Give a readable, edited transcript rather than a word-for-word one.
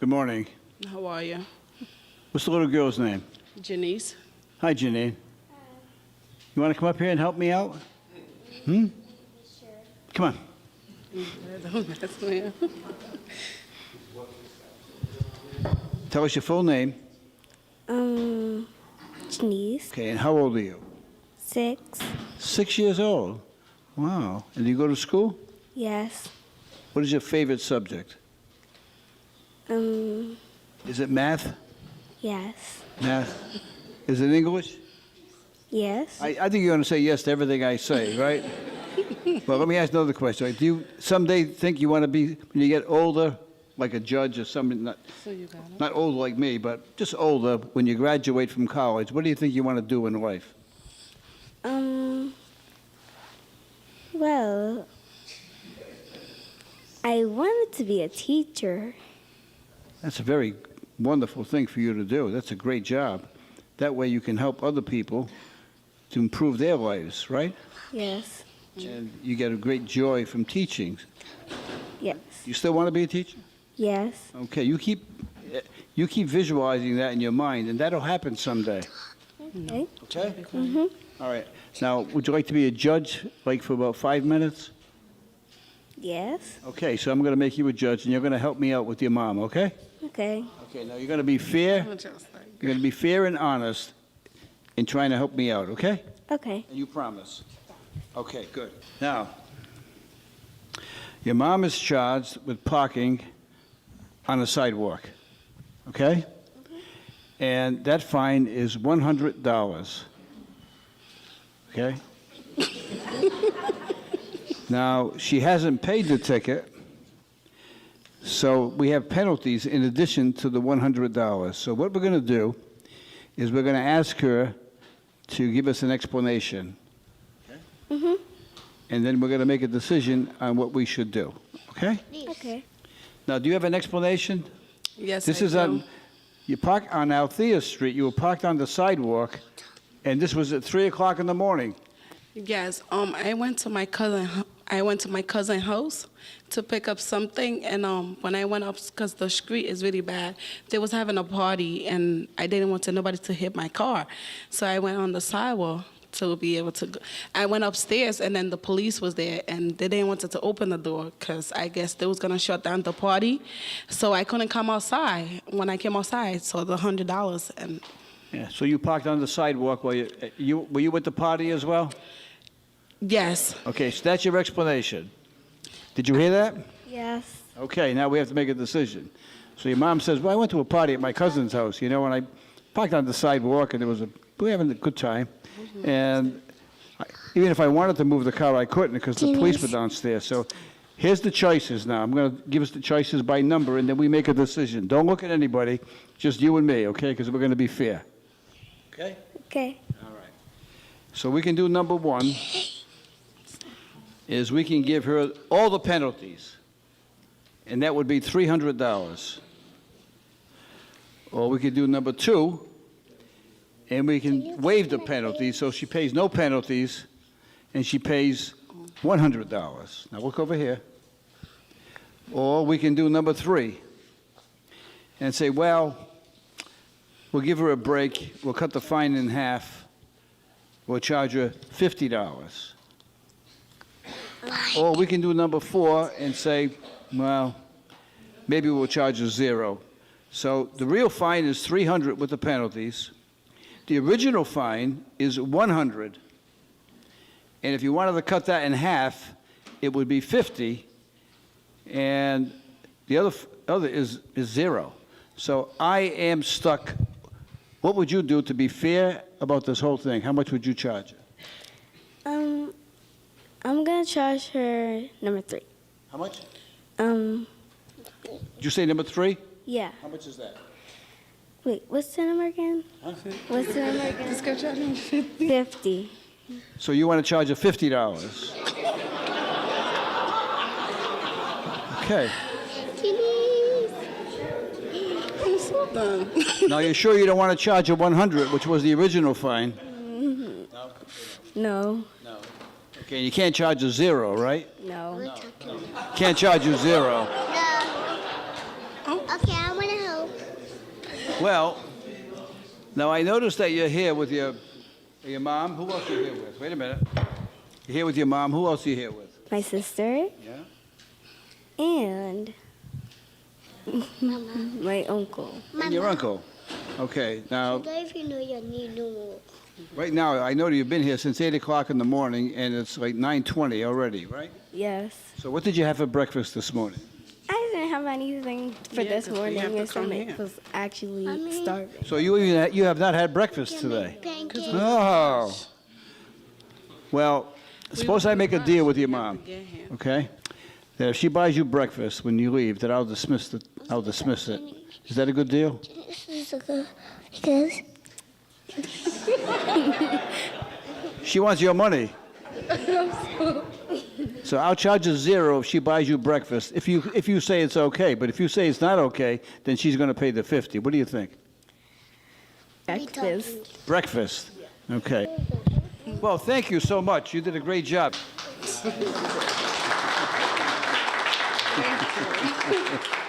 Good morning. How are you? What's the little girl's name? Janice. Hi, Janine. You want to come up here and help me out? Hmm? Sure. Come on. That's me. Tell us your full name. Janice. Okay, and how old are you? 6. 6 years old. Wow. And do you go to school? Yes. What is your favorite subject? Is it math? Yes. Math. Is it English? Yes. I think you're going to say yes to everything I say, right? Well, let me ask another question. Do you someday think you want to be, when you get older, like a judge or something, So you got it. not old like me, but just older, when you graduate from college, what do you think you want to do in life? Well, I wanted to be a teacher. That's a very wonderful thing for you to do. That's a great job. That way you can help other people to improve their lives, right? Yes. And you get a great joy from teaching. Yes. You still want to be a teacher? Yes. Okay, you keep visualizing that in your mind, and that'll happen someday. Okay. Okay? Mm-hmm. All right. Now, would you like to be a judge, like for about 5 minutes? Yes. Okay, so I'm going to make you a judge, and you're going to help me out with your mom, okay? Okay. Okay, now you're going to be fair. Just like You're going to be fair and honest in trying to help me out, okay? Okay. And you promise. Okay, good. Now, your mom is charged with parking on a sidewalk, okay? And that fine is $100, okay? Now, she hasn't paid the ticket, so we have penalties in addition to the $100. So what we're going to do is we're going to ask her to give us an explanation. Mm-hmm. And then we're going to make a decision on what we should do, okay? Okay. Now, do you have an explanation? Yes, This I is do. on, you park on Althea Street, you were parked on the sidewalk, and this was at 3 o'clock in the morning. Yes. I went to my cousin's house to pick up something, and when I went up, because the street is really bad, they was having a party, and I didn't want nobody to hit my car, so I went on the sidewalk to be able to go. I went upstairs, and then the police was there, and they didn't want to open the door because I guess they was gonna shut down the party, so I couldn't come outside. When I came outside, so the $100 and. Yeah, so you parked on the sidewalk while were you at the party as well? Yes. Okay, so that's your explanation. Did you hear that? Yes. Okay, now we have to make a decision. So your mom says, well, I went to a party at my cousin's house, and I parked on the sidewalk, and we were having a good time. And even if I wanted to move the car, I couldn't because the police were downstairs. So here's the choices now. I'm going to give us the choices by number, and then we make a decision. Don't look at anybody, just you and me, okay, because we're going to be fair. Okay? Okay. All right. So we can do number one, is we can give her all the penalties, and that would be $300. Or we could do number two, and we can waive the penalties, so she pays no penalties, and she pays $100. Now look over here. Or we can do number three, and say, well, we'll give her a break, we'll cut the fine in half, we'll charge her $50. Or we can do number four and say, well, maybe we'll charge her $0. So the real fine is $300 with the penalties. The original fine is $100. And if you wanted to cut that in half, it would be $50. And the other is $0. So I am stuck. What would you do to be fair about this whole thing? How much would you charge her? I'm gonna charge her number 3. How much? Um. Did you say number 3? Yeah. How much is that? Wait. What's the number again? Huh? What's the number again? Just go charge him 50. 50. So you want to charge her $50. Okay. I'm so done. Now you're sure you don't want to charge her $100, which was the original fine? No. No. Okay, you can't charge her $0, right? No. Can't charge you $0. Okay, I want to Well, now I noticed that you're here with your mom. Who else are you here with? Wait a minute. You're here with your mom. Who else are you here with? My sister Yeah? and my uncle. And your uncle. Okay, now, If you know your need no more. right now, I know that you've been here since 8 o'clock in the morning, and it's like 9:20 already, right? Yes. So what did you have for breakfast this morning? I didn't have anything for Yeah, this 'cause we morning. have to My come stomach here. was actually Mommy. starving. So you have not had breakfast today? Pancakes. Oh. Well, suppose I make a deal with your mom, Get here. okay? That if she buys you breakfast when you leave, that I'll dismiss it. Is that a good deal? This is a good because She wants your money. So I'll charge her $0 if she buys you breakfast, if you say it's okay. But if you say it's not okay, then she's going to pay the $50. What do you think? Breakfast. Breakfast. Okay. Well, thank you so much. You did a great job. Thank you.